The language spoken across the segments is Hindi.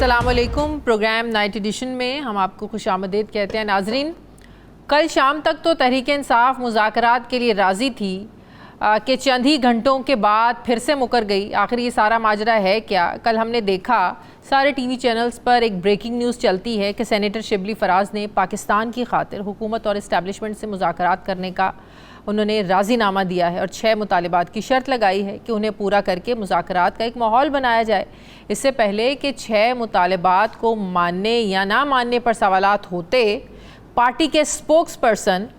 अस्सलामुअलैकुम। प्रोग्राम नाइट एडिशन में हम आपको खुशामदीद कहते हैं। नाजरीन, कल शाम तक तो तहरीक इंसाफ मुज़ाकरात के लिए राज़ी थी कि चंद ही घंटों के बाद फिर से मुकर गई। आखिर ये सारा माजरा है क्या? कल हमने देखा सारे टीवी चैनल्स पर एक ब्रेकिंग न्यूज़ चलती है कि सेनेटर शिबली फराज ने पाकिस्तान की खातिर हुकूमत और इस्टेब्लिशमेंट से मुज़ाकरात करने का उन्होंने राज़ीनामा दिया है और 6 मुतालिबात की शर्त लगाई है कि उन्हें पूरा करके मुज़ाकरात का एक माहौल बनाया जाए। इससे पहले कि 6 मुतालिबात को मानने या ना मानने पर सवालात होते, पार्टी के स्पोक्स पर्सन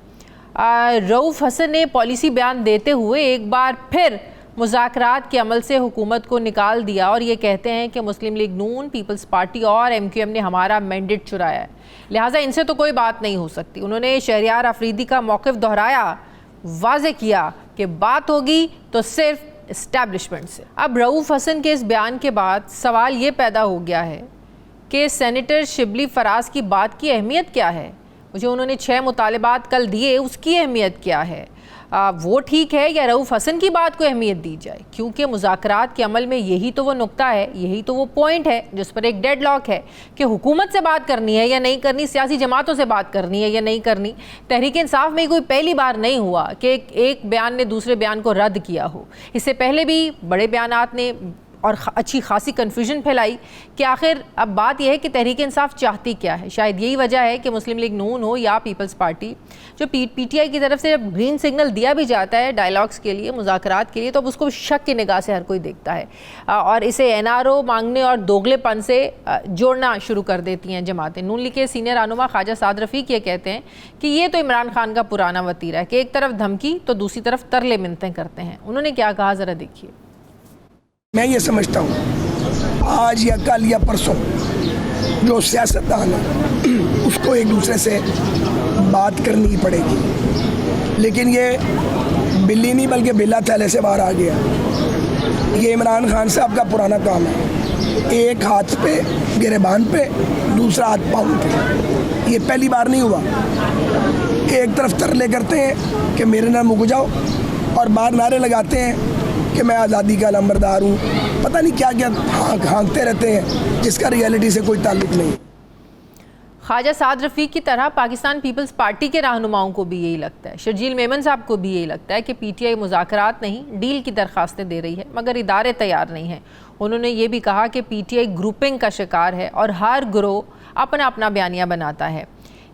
रऊफ़ हसन ने पॉलिसी बयान देते हुए एक बार फिर मुज़ाकरात के अमल से हुकूमत को निकाल दिया और ये कहते हैं कि मुस्लिम लीग नून, पीपल्स पार्टी और MQM ने हमारा मैंडेट चुराया है, लिहाजा इनसे तो कोई बात नहीं हो सकती। उन्होंने शहरियार अफरीदी का मौक़िफ़ दोहराया, वाज़े किया कि बात होगी तो सिर्फ इस्टेब्लिशमेंट से। अब रऊफ़ हसन के इस बयान के बाद सवाल ये पैदा हो गया है कि सेनेटर शिबली फराज की बात की अहमियत क्या है? मुझे उन्होंने 6 मुतालिबात कल दिए, उसकी अहमियत क्या है? वो ठीक है या रऊफ़ हसन की बात को अहमियत दी जाए? क्योंकि मुज़ाकरात के अमल में यही तो वो नुक्ता है, यही तो वो पॉइंट है जिस पर एक डेड लॉक है कि हुकूमत से बात करनी है या नहीं करनी, सियासी जमातों से बात करनी है या नहीं करनी। तहरीक इंसाफ में कोई पहली बार नहीं हुआ कि एक बयान ने दूसरे बयान को रद्द किया हो। इससे पहले भी बड़े बयानात ने और अच्छी खासी कन्फ्यूजन फैलाई कि आखिर अब बात यह है कि तहरीक इंसाफ चाहती क्या है। शायद यही वजह है कि मुस्लिम लीग नून हो या पीपल्स पार्टी, जो PTI की तरफ से जब ग्रीन सिग्नल दिया भी जाता है डायलॉग्स के लिए, मुज़ाकरात के लिए, तो अब उसको शक की निगाह से हर कोई देखता है और इसे NRO मांगने और दोगलेपन से जोड़ना शुरू कर देती हैं जमातें। नून लीग के सीनियर रहनुमा ख्वाजा साद रफ़ीक ये कहते हैं कि ये तो इमरान खान का पुराना वतीरा है कि एक तरफ धमकी तो दूसरी तरफ तरले मिन्नतें करते हैं। उन्होंने क्या कहा, ज़रा देखिए। मैं ये समझता हूँ आज या कल या परसों जो सियासतदान है उसको एक दूसरे से बात करनी ही पड़ेगी, लेकिन ये बिल्ली नहीं बल्कि बिल्ला थैले से बाहर आ गया। ये इमरान खान साहब का पुराना काम है, एक हाथ पे गिरेबान पे, दूसरा हाथ पाँव पे। ये पहली बार नहीं हुआ। एक तरफ तरले करते हैं कि मेरे नाम मुक जाओ और बाहर नारे लगाते हैं कि मैं आज़ादी का लंबरदार हूँ, पता नहीं क्या क्या हाँकते रहते हैं जिसका रियलिटी से कोई ताल्लुक नहीं। ख्वाजा साद रफ़ीक की तरह पाकिस्तान पीपल्स पार्टी के रहनुमाओं को भी यही लगता है, शर्जील मेमन साहब को भी यही लगता है कि PTI मुज़ाकरात नहीं डील की दरख्वास्तें दे रही है मगर इदारे तैयार नहीं हैं। उन्होंने ये भी कहा कि PTI ग्रुपिंग का शिकार है और हर ग्रोह अपना अपना बयानिया बनाता है।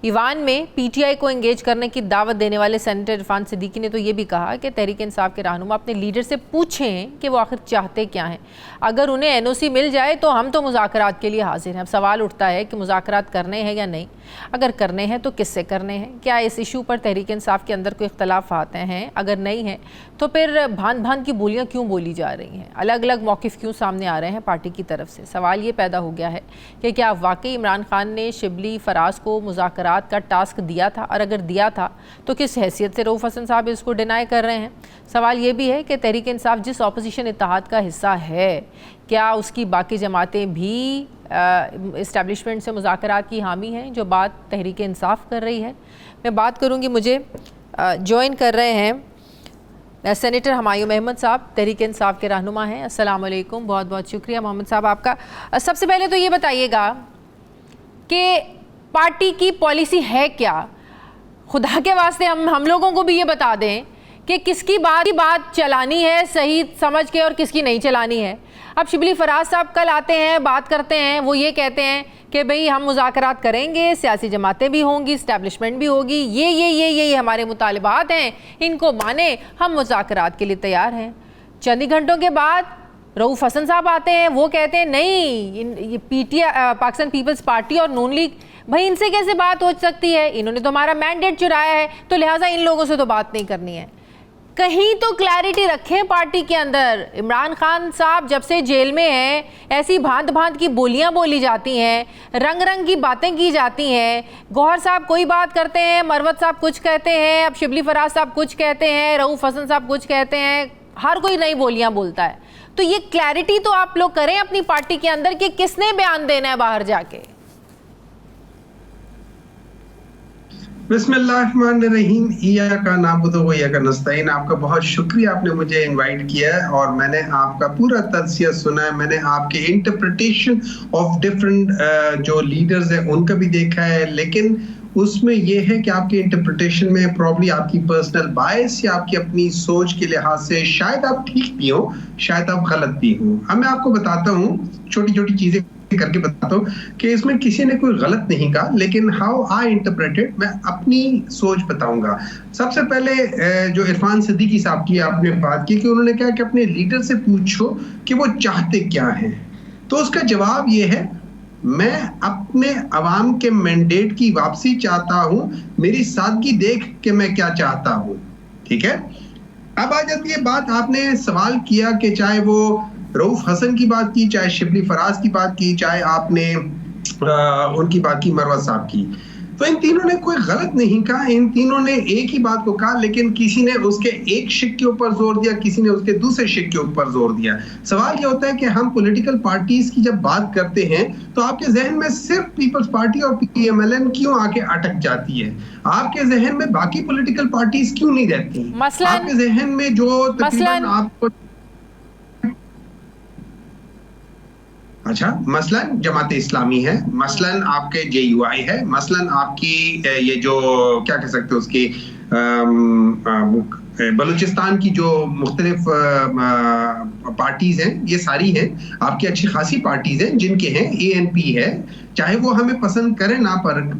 ईवान में PTI को एंगेज करने की दावत देने वाले सेनेटर इरफान सिद्दीकी ने तो ये भी कहा कि तहरीक इंसाफ के रहनुमा अपने लीडर से पूछें कि वो आखिर चाहते क्या हैं। अगर उन्हें NOC मिल जाए तो हम तो मुज़ाकरात के लिए हाजिर हैं। अब सवाल उठता है कि मुज़ाकरात करने हैं या नहीं, अगर करने हैं तो किससे करने हैं? क्या इस इशू पर तहरीक इंसाफ के अंदर कोई इख्तलाफ आते हैं? अगर नहीं है तो फिर भांत भांत की बोलियाँ क्यों बोली जा रही हैं? अलग अलग मौक़िफ़ क्यों सामने आ रहे हैं पार्टी की तरफ से? सवाल ये पैदा हो गया है कि क्या वाकई इमरान खान ने शिबली फराज को मुज़ाकरात का टास्क दिया था, और अगर दिया था तो किस हैसियत से रऊफ़ हसन साहब इसको डिनाई कर रहे हैं? सवाल ये भी है कि तहरीक इंसाफ जिस ऑपोजिशन इत्तेहाद का हिस्सा है, क्या उसकी बाकी जमातें भी इस्टेब्लिशमेंट से मुज़ाकरात की हामी हैं, जो बात तहरीक इंसाफ कर रही है? मैं बात करूँगी, मुझे ज्वाइन कर रहे हैं सेनेटर हुमायूं अहमद साहब, तहरीक इंसाफ के रहनुमा हैं। अस्सलाम वालेकुम, बहुत बहुत शुक्रिया मोहम्मद साहब आपका। सबसे पहले तो ये बताइएगा कि पार्टी की पॉलिसी है क्या? खुदा के वास्ते हम लोगों को भी ये बता दें कि किसकी बात चलानी है सही समझ के और किसकी नहीं चलानी है। अब शिबली फराज साहब कल आते हैं, बात करते हैं, वो ये कहते हैं कि भाई हम मुज़ाकरात करेंगे, सियासी जमातें भी होंगी, इस्टेब्लिशमेंट भी होगी, ये हमारे मुतालिबात हैं, इनको माने, हम मुज़ाकरात के लिए तैयार हैं। चंद ही घंटों के बाद रऊफ़ हसन साहब आते हैं, वो कहते हैं नहीं, ये PTI पाकिस्तान पीपल्स पार्टी और नून लीग, भाई इनसे कैसे बात हो सकती है? इन्होंने तो हमारा मैंडेट चुराया है, तो लिहाजा इन लोगों से तो बात नहीं करनी है। कहीं तो क्लैरिटी रखें पार्टी के अंदर। इमरान खान साहब जब से जेल में हैं, ऐसी भांत भांत की बोलियां बोली जाती हैं, रंग रंग की बातें की जाती हैं। गौहर साहब कोई बात करते हैं, मरवत साहब कुछ कहते हैं, अब शिबली फराज साहब कुछ कहते हैं, रऊफ़ हसन साहब कुछ कहते हैं, हर कोई नई बोलियां बोलता है। तो ये क्लैरिटी तो आप लोग करें अपनी पार्टी के अंदर कि किसने बयान देना है बाहर जाके। बिस्मिल्लाहिर्रहमानिर्रहीम, इय्याका नअबुदु व इय्याका नस्तईन। आपका बहुत शुक्रिया, आपने मुझे इनवाइट किया है और मैंने आपका पूरा तज़किया सुना है। मैंने आपके इंटरप्रिटेशन ऑफ डिफरेंट जो लीडर्स हैं उनका भी देखा है, लेकिन उसमें ये है कि आपके इंटरप्रिटेशन में प्रॉब्ली आपकी पर्सनल बायस या आपकी अपनी सोच के लिहाज से शायद आप ठीक भी हो, शायद आप गलत भी हो। अब मैं आपको बताता हूँ, छोटी छोटी चीजें करके बताता हूँ कि इसमें किसी ने कोई गलत नहीं कहा, लेकिन हाउ आई इंटरप्रेटेड, मैं अपनी सोच बताऊंगा। सबसे पहले जो इरफान सिद्दीकी साहब की आपने बात की कि उन्होंने कहा कि अपने लीडर से पूछो कि वो चाहते क्या हैं, तो उसका जवाब ये है, मैं अपने अवाम के मैंडेट की वापसी चाहता हूं, मेरी सादगी देख के मैं क्या चाहता हूं। ठीक है, अब आ जाती है बात, आपने सवाल किया कि चाहे वो रऊफ हसन की बात की, चाहे शिबली फराज की बात की, चाहे आपने उनकी बात की मरवा साहब की, तो इन तीनों ने कोई गलत नहीं कहा, इन तीनों ने एक ही बात को कहा, लेकिन किसी ने उसके एक शिक के ऊपर जोर दिया, किसी ने उसके दूसरे शिक के ऊपर जोर दिया। सवाल ये होता है कि हम पॉलिटिकल पार्टीज की जब बात करते हैं तो आपके जहन में सिर्फ पीपल्स पार्टी और PMLN क्यों आके अटक जाती है? आपके जहन में बाकी पॉलिटिकल पार्टीज क्यों नहीं रहती? आपके जहन में जो तकरीबन आपको अच्छा, मसलन जमात इस्लामी है, मसलन आपके JUI है, मसलन आपकी ये जो क्या कह सकते हो उसकी बलूचिस्तान की जो मुख्तलिफ पार्टीज हैं, ये सारी हैं आपकी अच्छी खासी पार्टीज हैं जिनके हैं ANP है, चाहे वो हमें पसंद करें ना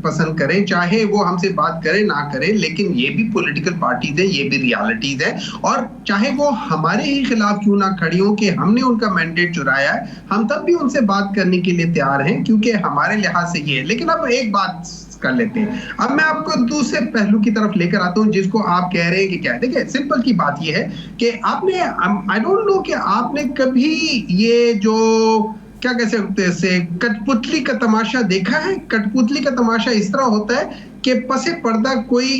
पसंद करें, चाहे वो हमसे बात करें ना करें, लेकिन ये भी पॉलिटिकल पार्टीज है, ये भी रियलिटीज है, और चाहे वो हमारे ही खिलाफ क्यों ना खड़ी हो कि हमने उनका मैंडेट चुराया है, हम तब भी उनसे बात करने के लिए तैयार हैं, क्योंकि हमारे लिहाज से ये है। लेकिन अब एक बात कर लेते हैं, अब मैं आपको दूसरे पहलू की तरफ लेकर आता हूं जिसको आप कह रहे हैं कि क्या है। देखिए, सिंपल की बात ये है कि आपने, आई डोंट नो कि आपने कभी ये जो क्या कह सकते हैं कठपुतली का तमाशा देखा है? कठपुतली का तमाशा इस तरह होता है कि पसे पर्दा कोई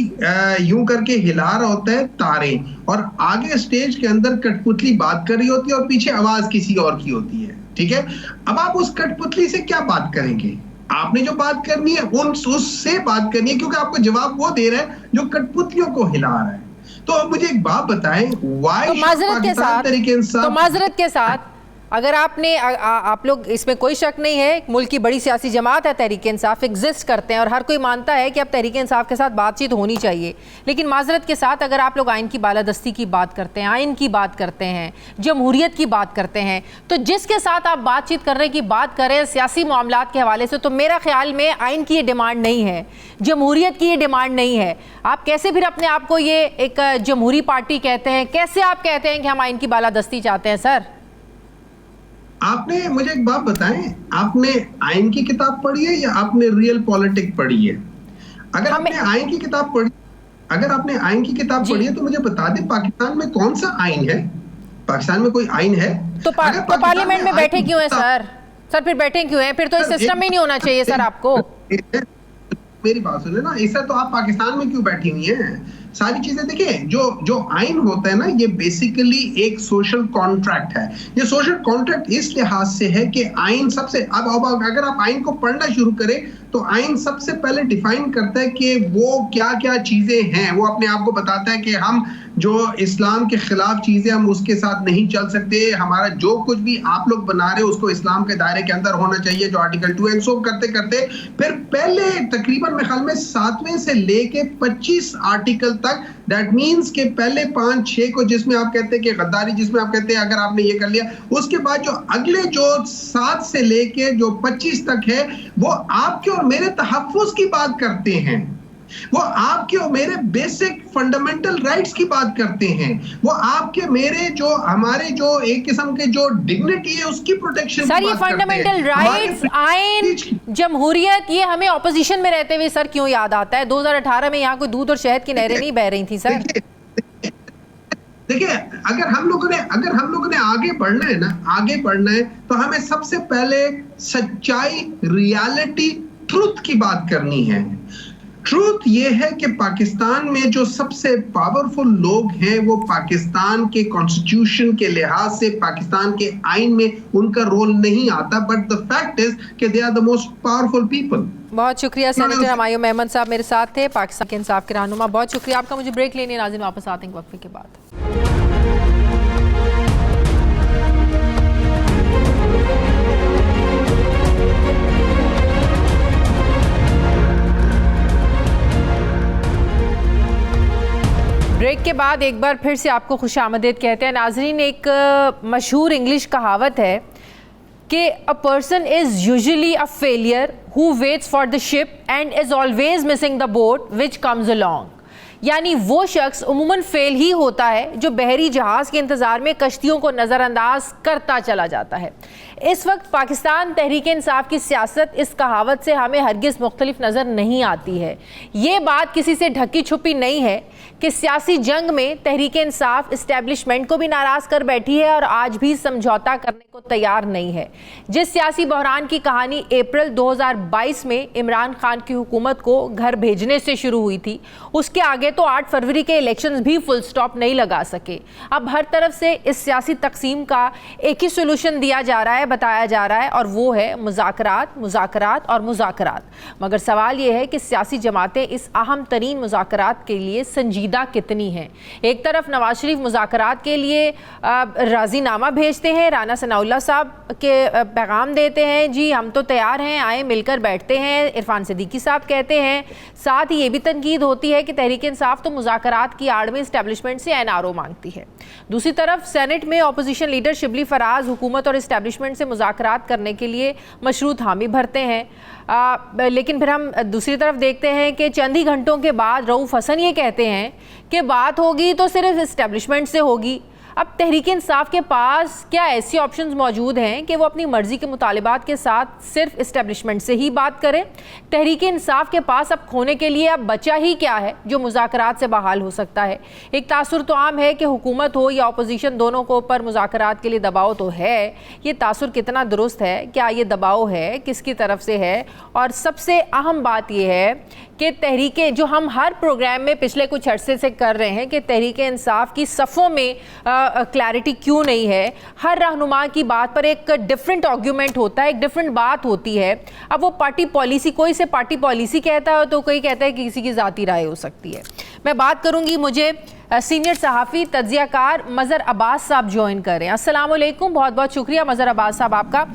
यूं करके हिला रहा होता है तारे, और आगे स्टेज के अंदर कठपुतली बात कर रही होती है और पीछे आवाज किसी और की होती है। ठीक है, अब आप उस कठपुतली से क्या बात करेंगे? आपने जो बात करनी है उससे बात करनी है, क्योंकि आपको जवाब वो दे रहा है जो कठपुतलियों को हिला रहा है। तो अब मुझे एक बात बताएं, तो माजरत के साथ अगर आपने आप लोग, इसमें कोई शक नहीं है, मुल्क की बड़ी सियासी जमात है तहरीक इंसाफ, एग्जिस्ट करते हैं और हर कोई मानता है कि अब तहरीक इंसाफ के साथ बातचीत होनी चाहिए, लेकिन माजरत के साथ अगर आप लोग आइन की बालादस्ती की बात करते हैं, आइन की बात करते हैं, जमहूरियत की बात करते हैं, तो जिसके साथ आप बातचीत करने की बात करें सियासी मामलात के हवाले से, तो मेरा ख्याल में आइन की ये डिमांड नहीं है, जमहूरियत की ये डिमांड नहीं है। आप कैसे फिर अपने आप को ये एक जमहूरी पार्टी कहते हैं? कैसे आप कहते हैं कि हम आइन की बालादस्ती चाहते हैं? सर, आपने मुझे एक बात बताएं, आपने आइन की किताब पढ़ी है या आपने रियल पॉलिटिक्स पढ़ी है? अगर आपने आइन की किताब पढ़ी, अगर आपने आइन की किताब पढ़ी है तो मुझे बता दें पाकिस्तान में कौन सा आइन है? पाकिस्तान में कोई आइन है? तो पार्लियामेंट में बैठे क्यों है सर? सर फिर बैठे क्यों है? फिर तो इस सिस्टम में नहीं होना चाहिए सर आपको। मेरी बात सुने ना, इस तो आप पाकिस्तान में क्यों बैठी हुई हैं? सारी चीजें देखिए, जो आइन होता है ना, ये बेसिकली एक सोशल कॉन्ट्रैक्ट है। ये सोशल कॉन्ट्रैक्ट इस लिहाज से है कि आइन सबसे, अब अगर आप आइन को पढ़ना शुरू करें तो आइन सबसे पहले डिफाइन करता है कि वो क्या क्या चीजें हैं। वो अपने आप को बताता है कि हम जो इस्लाम के खिलाफ चीजें, हम उसके साथ नहीं चल सकते, हमारा जो कुछ भी आप लोग बना रहे हो उसको इस्लाम के दायरे के अंदर होना चाहिए, जो आर्टिकल 2 एंड सो करते करते फिर पहले तकरीबन मेरे ख्याल में 7वें से लेके 25 आर्टिकल तक, दैट मीन्स के पहले 5-6 को जिसमें आप कहते हैं कि गद्दारी, जिसमें आप कहते हैं अगर आपने ये कर लिया, उसके बाद जो अगले जो 7 से लेके जो 25 तक है वो आपके और मेरे तहफ्फुज़ की बात करते हैं, वो आपके और मेरे बेसिक फंडामेंटल राइट्स की बात करते हैं, वो आपके मेरे जो हमारे जो एक किस्म के जो डिग्निटी है उसकी प्रोटेक्शन की बात करते हैं। सर, ये फंडामेंटल राइट्स, आइन, जमहूरियत, ये हमें ऑपोजिशन में रहते हुए सर क्यों याद आता है? 2018 में यहाँ कोई दूध और शहद की नहरें नहीं बह रही थी सर। देखिए, अगर हम लोगों ने आगे बढ़ना है ना, आगे बढ़ना है तो हमें सबसे पहले सच्चाई, रियलिटी, ट्रुथ की बात करनी है। ट्रूथ ये है कि पाकिस्तान में जो सबसे पावरफुल लोग हैं वो पाकिस्तान के कॉन्स्टिट्यूशन के लिहाज से पाकिस्तान के आइन में उनका रोल नहीं आता, बट द फैक्ट इज कि they are the most powerful people. बहुत शुक्रिया सेनेटर हमायूं मेमन साहब मेरे साथ थे, पाकिस्तान के इंसाफ के रहनुमा। बहुत शुक्रिया आपका। मुझे ब्रेक लेने नाज़रीन वापस आते हैं वक्फे के बाद। ब्रेक के बाद एक बार फिर से आपको खुशामदीद कहते हैं नाजरीन। एक मशहूर इंग्लिश कहावत है कि a person is usually a failure who waits for the ship and is always missing the boat which comes along. यानी वो शख्स उमूमन फेल ही होता है जो बहरी जहाज़ के इंतज़ार में कश्तियों को नज़रअंदाज करता चला जाता है। इस वक्त पाकिस्तान तहरीक इंसाफ की सियासत इस कहावत से हमें हरगिज़ मुख्तलिफ नज़र नहीं आती है। ये बात किसी से ढकी छुपी नहीं है कि सियासी जंग में तहरीक इंसाफ इस्टेब्लिशमेंट को भी नाराज़ कर बैठी है और आज भी समझौता करने को तैयार नहीं है। जिस सियासी बहरान की कहानी अप्रैल 2022 में इमरान खान की हुकूमत को घर भेजने से शुरू हुई थी, उसके आगे तो 8 फरवरी के इलेक्शंस भी फुल स्टॉप नहीं लगा सके। अब हर तरफ से इस सियासी तकसीम का एक ही सोल्यूशन दिया जा रहा है, बताया जा रहा है, और वो है मुज़ाकरात, मुज़ाकरात और मुज़ाकरात। मगर सवाल ये है कि सियासी जमातें इस अहम तरीन मुज़ाकरात के लिए संजीदा कितनी हैं। एक तरफ नवाज शरीफ मुज़ाकरात के लिए राज़ीनामा भेजते हैं, राना सनाउल्लाह साहब के पैगाम देते हैं, जी हम तो तैयार हैं, आए मिलकर बैठते हैं। इरफान सिद्दीकी साहब कहते हैं। साथ ही ये भी तनकीद होती है कि तहरीक इंसाफ तो मुज़ाकरात की आड़ में इस्टेब्लिशमेंट से NRO मांगती है। दूसरी तरफ सेनेट में अपोजिशन लीडर शिबली फराज हुकूमत और इस्टेब्लिशमेंट से मुज़ाकरात करने के लिए मशरूत हामी भरते हैं। लेकिन फिर हम दूसरी तरफ देखते हैं कि चंद ही घंटों के बाद रऊफ़ हसन ये कहते हैं कि बात होगी तो सिर्फ इस्टेब्लिशमेंट से होगी। अब तहरीक इंसाफ के पास क्या ऐसी ऑप्शंस मौजूद हैं कि वो अपनी मर्ज़ी के मुतालिबात के साथ सिर्फ इस्टेब्लिशमेंट से ही बात करें? तहरीक इंसाफ के पास अब खोने के लिए अब बचा ही क्या है जो मुज़ाकरात से बहाल हो सकता है? एक तासुर तो आम है कि हुकूमत हो या अपोजिशन दोनों को ऊपर मुज़ाकरात के लिए दबाव तो है। ये तासुर कितना दुरुस्त है? क्या ये दबाव है? किसकी तरफ से है? और सबसे अहम बात यह है कि तहरीकें जो हम हर प्रोग्राम में पिछले कुछ अरसे से कर रहे हैं कि तहरीक इंसाफ की सफ़ों में क्लैरिटी क्यों नहीं है। हर रहनुमा की बात पर एक डिफरेंट आर्ग्यूमेंट होता है, एक डिफरेंट बात होती है। अब वो पार्टी पॉलिसी, कोई से पार्टी पॉलिसी कहता है तो कोई कहता है कि किसी की ज़ाती राय हो सकती है। मैं बात करूँगी, मुझे सीनियर सहाफ़ी तज्ज़ियाकार मज़हर अब्बास साहब ज्वाइन कर रहे हैं। अस्सलाम वालेकुम, बहुत बहुत शुक्रिया मज़हर अब्बास साहब आपका।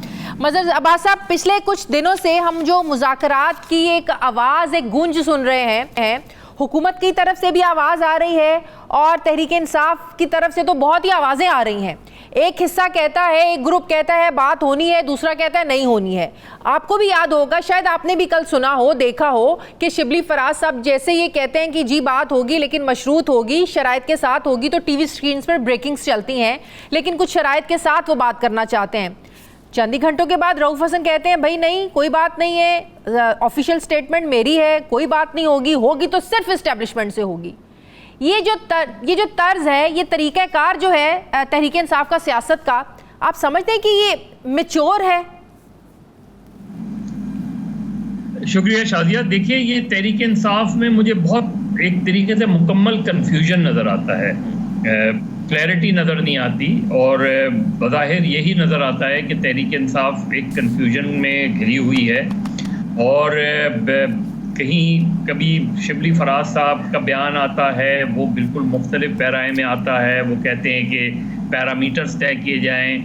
मज़हर अब्बास साहब, पिछले कुछ दिनों से हम जो मुज़ाकरात की एक आवाज़, एक गूंज सुन रहे हैं, हुकूमत की तरफ से भी आवाज़ आ रही है और तहरीक इंसाफ की तरफ से तो बहुत ही आवाज़ें आ रही हैं। एक हिस्सा कहता है, एक ग्रुप कहता है बात होनी है, दूसरा कहता है नहीं होनी है। आपको भी याद होगा, शायद आपने भी कल सुना हो, देखा हो कि शिबली फराज साहब जैसे ये कहते हैं कि जी बात होगी लेकिन मशरूत होगी, शराइत के साथ होगी, तो टीवी स्क्रीन पर ब्रेकिंग्स चलती हैं, लेकिन कुछ शराइत के साथ वो बात करना चाहते हैं। चंद ही घंटों के बाद रऊफ़ हसन कहते हैं भाई नहीं, कोई बात नहीं है, ऑफिशियल स्टेटमेंट मेरी है, कोई बात नहीं होगी, होगी तो सिर्फ इस्टेब्लिशमेंट से होगी। ये जो तर्ज है, ये तरीक़ाकार जो है तहरीक इंसाफ का, सियासत का, आप समझते हैं कि ये मैच्योर है? शुक्रिया शादिया। देखिए, ये तहरीक इंसाफ में मुझे बहुत एक तरीके से मुकम्मल कन्फ्यूजन नज़र आता है, क्लैरिटी नज़र नहीं आती, और बज़ाहिर यही नज़र आता है कि तहरीक इंसाफ एक कन्फ्यूजन में घिरी हुई है। और कहीं कभी शिबली फराज साहब का बयान आता है, वो बिल्कुल मुख्तलिफ पैराए में आता है। वो कहते हैं कि पैरामीटर्स तय किए जाएँ।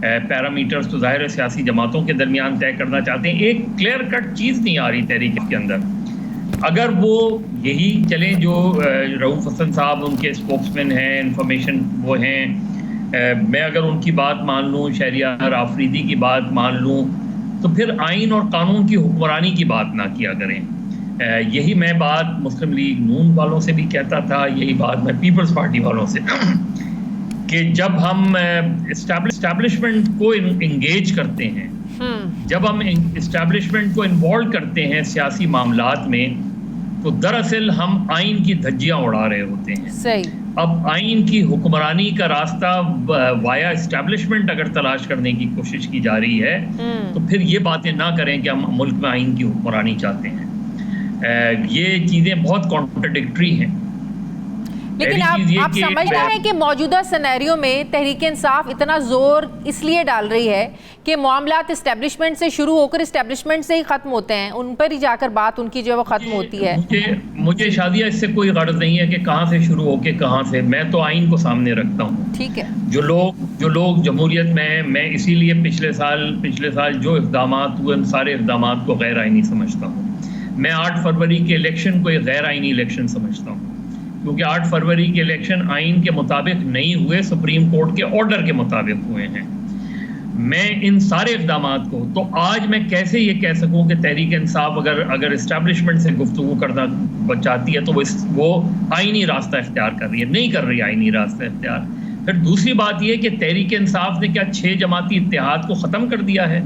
पैरामीटर्स तो ज़ाहिर सियासी जमातों के दरमियान तय करना चाहते हैं। एक क्लियर कट चीज़ नहीं आ रही तहरीक के अंदर। अगर वो यही चलें जो रऊफ़ हसन साहब उनके स्पोक्समैन हैं, इंफॉर्मेशन वो हैं, मैं अगर उनकी बात मान लूँ, शहरियार आफरीदी की बात मान लूँ, तो फिर आइन और कानून की हुक्मरानी की बात ना किया करें। यही मैं बात मुस्लिम लीग नून वालों से भी कहता था, यही बात मैं पीपल्स पार्टी वालों से कि जब हम इस्टेब्लिशमेंट को इंगेज करते हैं, जब हम इस्टेब्लिशमेंट को इन्वॉल्व करते हैं सियासी मामलात में, तो दरअसल हम आइन की धज्जियां उड़ा रहे होते हैं। सही। अब आइन की हुक्मरानी का रास्ता वाया इस्टेब्लिशमेंट अगर तलाश करने की कोशिश की जा रही है, तो फिर ये बातें ना करें कि हम मुल्क में आइन की हुक्मरानी चाहते हैं। ये चीज़ें बहुत कॉन्ट्रडिक्टरी हैं। लेकिन आप समझते हैं कि मौजूदा सिनेरियो में तहरीक इंसाफ इतना जोर इसलिए डाल रही है कि मामलात इस्टेब्लिशमेंट से शुरू होकर इस्टेब्लिशमेंट से ही ख़त्म होते हैं, उन पर ही जाकर बात उनकी जो है वो ख़त्म होती है। मुझे शादिया इससे कोई गर्ज नहीं है कि कहाँ से शुरू होके कहाँ से, मैं तो आइन को सामने रखता हूँ। ठीक है। जो लोग जमहूरियत में हैं, मैं इसीलिए पिछले साल जो इक़दामात हुए उन सारे इक़दामात को गैर आइनी समझता हूँ। मैं 8 फरवरी के इलेक्शन को एक गैर आइनी इलेक्शन समझता हूँ, क्योंकि 8 फरवरी के इलेक्शन आइन के मुताबिक नहीं हुए, सुप्रीम कोर्ट के ऑर्डर के मुताबिक हुए हैं। मैं इन सारे इक़दामात को, तो आज मैं कैसे ये कह सकूं कि तहरीक इंसाफ अगर इस्टेब्लिशमेंट से गुफ्तगू करना चाहती है तो वो आइनी रास्ता इख्तियार कर रही है, नहीं कर रही आइनी रास्ता इख्तियार। फिर दूसरी बात ये कि तहरीक इंसाफ ने क्या 6 जमाती इत्तेहाद को ख़त्म कर दिया है?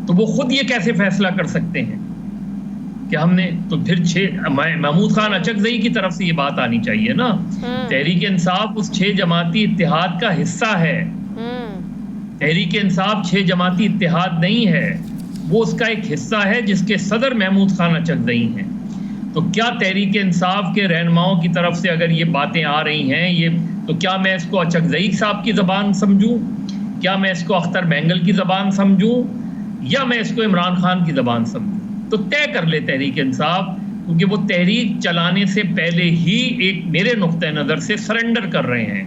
तो वो खुद ये कैसे फैसला कर सकते हैं कि हमने, तो फिर महमूद खान अचकज़ई की तरफ से ये बात आनी चाहिए ना। तहरीक इंसाफ उस 6 जमाती इत्तेहाद का हिस्सा है। तहरीक इंसाफ 6 जमाती इत्तेहाद नहीं है, वो उसका एक हिस्सा है जिसके सदर महमूद खान अचकज़ई हैं। तो क्या तहरीक इंसाफ के रहनुमाओं की तरफ से अगर ये बातें आ रही हैं, ये तो क्या मैं इसको अचकज़ई साहब की ज़बान समझूं, क्या मैं इसको अख्तर बैंगल की ज़बान समझूं, या मैं इसको इमरान खान की ज़बान समझूं? तो तय कर ले तहरीक इंसाफ, क्योंकि वो तहरीक चलाने से पहले ही एक मेरे नुक्ते नज़र से सरेंडर कर रहे हैं।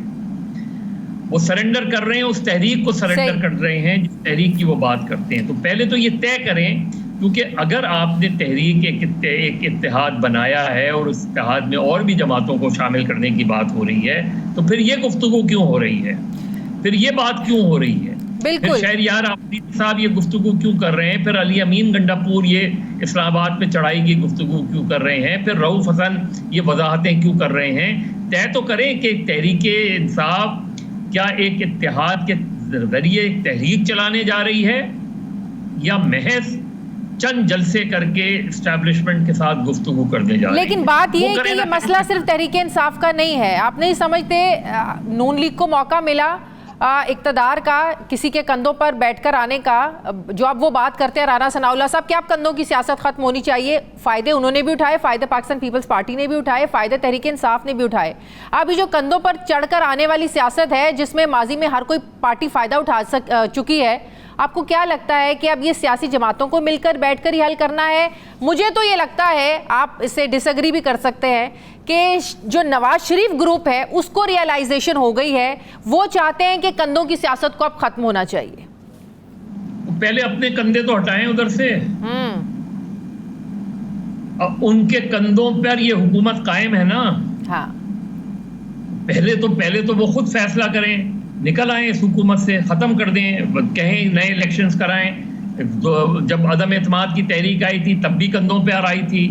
वो सरेंडर कर रहे हैं, उस तहरीक को सरेंडर कर रहे हैं जिस तहरीक की वो बात करते हैं। तो पहले तो ये तय करें, क्योंकि अगर आपने तहरीक एक इत्तेहाद बनाया है और उस इत्तेहाद में और भी जमातों को शामिल करने की बात हो रही है, तो फिर ये गुफ्तगू क्यों हो रही है, फिर ये बात क्यों हो रही है? फिर शहरियार आफरीदी साहब ये गुफ्तगू क्यों कर रहे हैं? फिर अली अमीन गंडापुर ये इस्लामाबाद पे चढ़ाई की गुफ्तगू क्यों कर रहे हैं? फिर रऊफ हसन ये वजाहतें क्यों कर रहे हैं? तय तो करें कि तहरीक इंसाफ क्या एक इत्तेहाद के जरिए एक तहरीक चलाने जा रही है, या महज चंद जलसे करके इस्टेब्लिशमेंट के साथ गुफ्तगू करने जा रही है? लेकिन बात ये है कि ये मसला सिर्फ तहरीक इंसाफ का नहीं है। आप नहीं समझते नून लीग को मौका मिला इक़्तिदार का किसी के कंधों पर बैठकर आने का, जो आप वो बात करते हैं राना सनाउल्लाह साहब कि आप कंधों की सियासत खत्म होनी चाहिए, फ़ायदे उन्होंने भी उठाए, फ़ायदे पाकिस्तान पीपल्स पार्टी ने भी उठाए, फ़ायदे तहरीक इंसाफ ने भी उठाए। अभी जो कंधों पर चढ़कर आने वाली सियासत है जिसमें माजी में हर कोई पार्टी फ़ायदा उठा चुकी है, आपको क्या लगता है कि अब ये सियासी जमातों को मिलकर बैठकर ही हल करना है? मुझे तो ये लगता है, आप इससे डिसएग्री भी कर सकते हैं, कि जो नवाज शरीफ ग्रुप है उसको रियलाइजेशन हो गई है, वो चाहते हैं कि कंधों की सियासत को अब खत्म होना चाहिए। पहले अपने कंधे तो हटाएं उधर से, अब उनके कंधों पर ये हुकूमत कायम है ना। हाँ। पहले तो वो खुद फैसला करें, निकल आए इस हुकूमत से, ख़त्म कर दें, कहें नए इलेक्शंस कराएं। जब अदम एतमाद की तहरीक आई थी तब भी कंधों पर आई थी,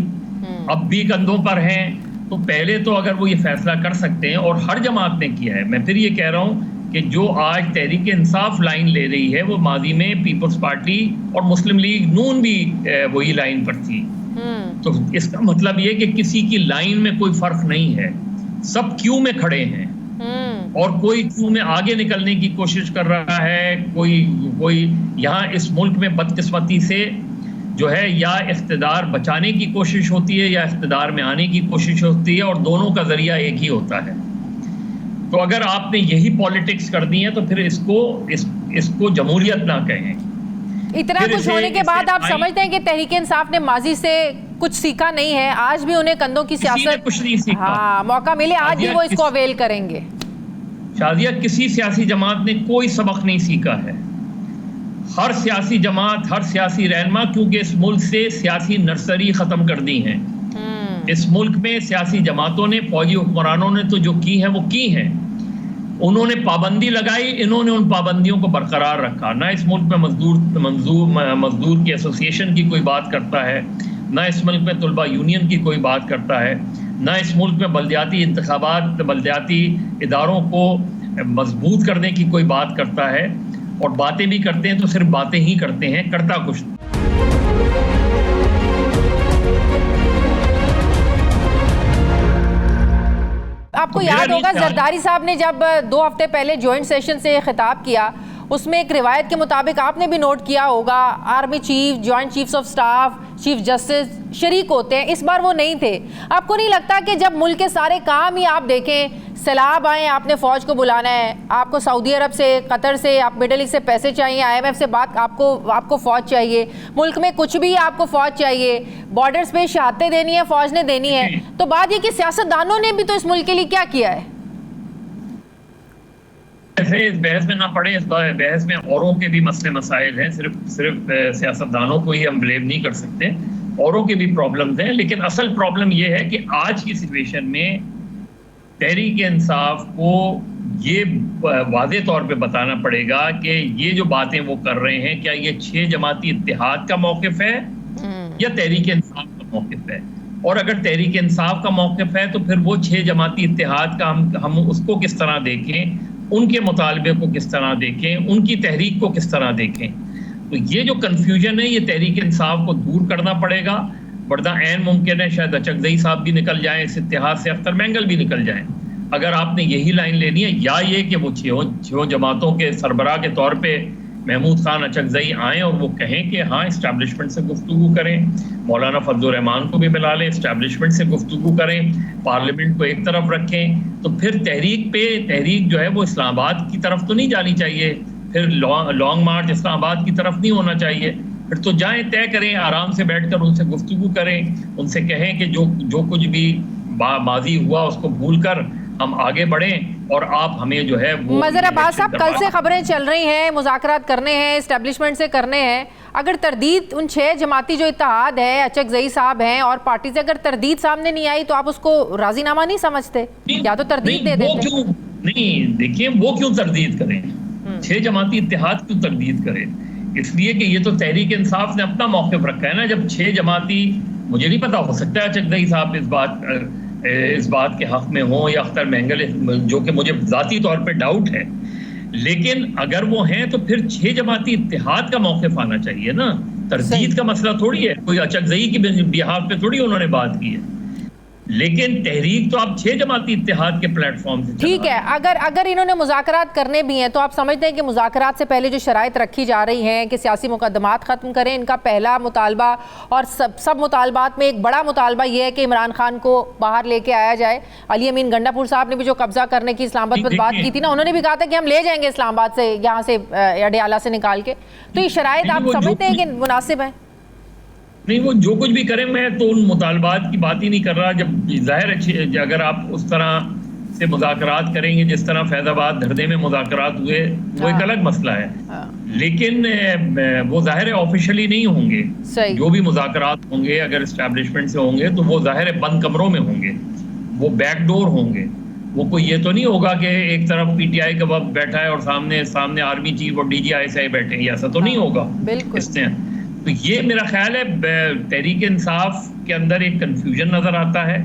अब भी कंधों पर हैं। तो पहले तो अगर वो ये फैसला कर सकते हैं, और हर जमात ने किया है, मैं फिर ये कह रहा हूँ कि जो आज तहरीक इंसाफ लाइन ले रही है वो माजी में पीपल्स पार्टी और मुस्लिम लीग नून भी वही लाइन पर थी। तो इसका मतलब ये कि किसी की लाइन में कोई फर्क नहीं है, सब क्यू में खड़े हैं, और कोई क्यू में आगे निकलने की कोशिश कर रहा है, कोई यहाँ इस मुल्क में बदकिस्मती से जो है या इख्तिदार बचाने की कोशिश होती है या इख्तिदार में आने की कोशिश होती है, और दोनों का जरिया एक ही होता है। तो अगर आपने यही पॉलिटिक्स कर दी है तो फिर इसको जमहूरियत ना कहें। इतना कुछ होने के बाद आप समझते हैं कि तहरीक इंसाफ ने माजी से कुछ सीखा नहीं है, आज भी उन्हें कंधों की सियासत कुछ नहीं सीखा। हाँ, मौका मिले आज भी वो इसको अवेल करेंगे। शादिया, किसी सियासी जमात ने कोई सबक नहीं सीखा है। हर सियासी जमात, हर सियासी रहनुमा, क्योंकि इस मुल्क से सियासी नर्सरी ख़त्म कर दी हैं। इस मुल्क में सियासी जमातों ने, फौजी हुक्मरानों ने तो जो की हैं वो की हैं, उन्होंने पाबंदी लगाई, इन्होंने उन पाबंदियों को बरकरार रखा। ना इस मुल्क में मजदूर की एसोसिएशन की कोई बात करता है, ना इस मुल्क में तलबा यूनियन की कोई बात करता है, ना इस मुल्क में बल्दियाती इंतखाबात, बल्दियाती इदारों को मजबूत करने की कोई बात करता है, और बातें भी करते हैं तो सिर्फ बातें ही करते हैं, करता कुछ नहीं। आपको याद होगा जरदारी साहब ने जब 2 हफ्ते पहले ज्वाइंट सेशन से खिताब किया, उसमें एक रिवायत के मुताबिक आपने भी नोट किया होगा, army chief, joint chiefs of staff, chief justice शरीक होते हैं। इस बार वो नहीं थे। आपको नहीं लगता कि जब मुल्क के सारे काम ही आप देखें, सैलाब आए, आपने फ़ौज को बुलाना है, आपको सऊदी अरब से, कतर से, आप मिडल ईस्ट से पैसे चाहिए, IMF से बात, आपको फ़ौज चाहिए, मुल्क में कुछ भी आपको फ़ौज चाहिए, बॉर्डर्स पे शहादतें देनी है, फ़ौज ने देनी है, तो बात ये कि सियासतदानों ने भी तो इस मुल्क के लिए क्या किया है? ऐसे इस बहस में ना पड़े, इस बहस में औरों के भी मसले मसाइल हैं। सिर्फ सियासतदानों को ही हम ब्लेम नहीं कर सकते, औरों के भी प्रॉब्लम्स हैं। लेकिन असल प्रॉब्लम ये है कि आज की सिचुएशन में तहरीक इंसाफ को ये वाज़े तौर पे बताना पड़ेगा कि ये जो बातें वो कर रहे हैं, क्या ये 6 जमाती इत्तेहाद का मौक़िफ़ है या तहरीक इंसाफ का मौक़िफ़ है? और अगर तहरीक इंसाफ का मौक़िफ़ है तो फिर वो 6 जमाती इत्तेहाद का हम उसको किस तरह देखें, उनके मुतालबे को किस तरह देखें, उनकी तहरीक को किस तरह देखें। तो ये जो कन्फ्यूजन है, ये तहरीक इंसाफ को दूर करना पड़ेगा, वरना ऐन मुमकिन है शायद अचकज़ई साहब भी निकल जाएं इस इत्तेहाद से, अख्तर मैंगल भी निकल जाएं। अगर आपने यही लाइन लेनी है, या ये कि वो छह जमातों के सरबराह के तौर पे महमूद खान अचकज़ई आएँ और वो कहें कि हाँ इस्टेब्लिशमेंट से गुफ्तगू करें, मौलाना फजलुर रहमान को भी मिला लें, इस्टेब्लिशमेंट से गुफ्तगू करें, पार्लियामेंट को एक तरफ रखें, तो फिर तहरीक जो है वो इस्लामाबाद की तरफ तो नहीं जानी चाहिए, फिर लॉन्ग मार्च इस्लामाबाद की तरफ नहीं होना चाहिए। फिर तो जाएं, तय करें, आराम से बैठकर उनसे गुफ्तगू करें, उनसे कहें कि जो कुछ भी माजी हुआ उसको भूल कर हम आगे बढ़ें और आप हमें जो है वो। मज़हर अब्बास साहब, कल से खबरें चल रही हैं, मुज़ाकरात करने हैं, इस्टेब्लिशमेंट से करने हैं। अगर तरदीद उन 6 जमाती जो इत्तेहाद है, अचकज़ई साहब हैं और पार्टी से अगर तरदीद सामने नहीं आई तो आप उसको राजीनामा नहीं समझते? या तो तरदीद दे देते। नहीं, देखिए वो क्यों तरदीद करें, 6 जमाती इत्तेहाद क्यों तरदीद करें? इसलिए कि ये तो तहरीक इंसाफ ने अपना मौक़िफ़ रखा है ना। जब 6 जमाती, मुझे नहीं पता, हो सकता है अचकज़ई साहब इस बात के हक में हो या अख्तर महंगल, जो कि मुझे ज़ाती तौर पे डाउट है, लेकिन अगर वो हैं तो फिर 6 जमाती इत्तेहाद का मौक़िफ़ आना चाहिए ना। तरदीद का मसला थोड़ी है, कोई अचकज़ई की बिहाफ पे थोड़ी उन्होंने बात की है। लेकिन तहरीक तो आप 6 जमाती इत्तेहाद के प्लेटफॉर्म से, ठीक है। अगर इन्होंने मुज़ाकरात करने भी हैं तो आप समझते हैं कि मुज़ाकरात से पहले जो शराइत रखी जा रही हैं कि सियासी मुकदमात ख़त्म करें, इनका पहला मुतालबा और सब मुतालबात में एक बड़ा मुतालबा ये है कि इमरान खान को बाहर लेके आया जाए। अली अमीन गंडापुर साहब ने भी जो कब्जा करने की इस्लामाबाद पर बात की थी ना, उन्होंने भी कहा था कि हम ले जाएंगे इस्लामाबाद से, यहाँ से अडियाला से निकाल के। तो ये शराइत आप समझते हैं कि मुनासिब है? नहीं, वो जो कुछ भी करें, मैं तो उन मुतालबात की बात ही नहीं कर रहा। जब जाहिर है अगर आप उस तरह से मुज़ाकरात करेंगे जिस तरह फैज़ाबाद धरने में मुज़ाकरात हुए, वो एक अलग मसला है। लेकिन वो जाहिर है ऑफिशियली नहीं होंगे। जो भी मुज़ाकरात होंगे अगर इस्टेब्लिशमेंट से होंगे तो वो जाहिर है बंद कमरों में होंगे, वो बैकडोर होंगे। वो कोई ये तो नहीं होगा कि एक तरफ PTI का वक्त बैठा है और सामने आर्मी चीफ और DGI बैठे हैं, ऐसा तो नहीं होगा। इससे तो ये मेरा ख्याल है तहरीक इंसाफ के अंदर एक कंफ्यूजन नजर आता है,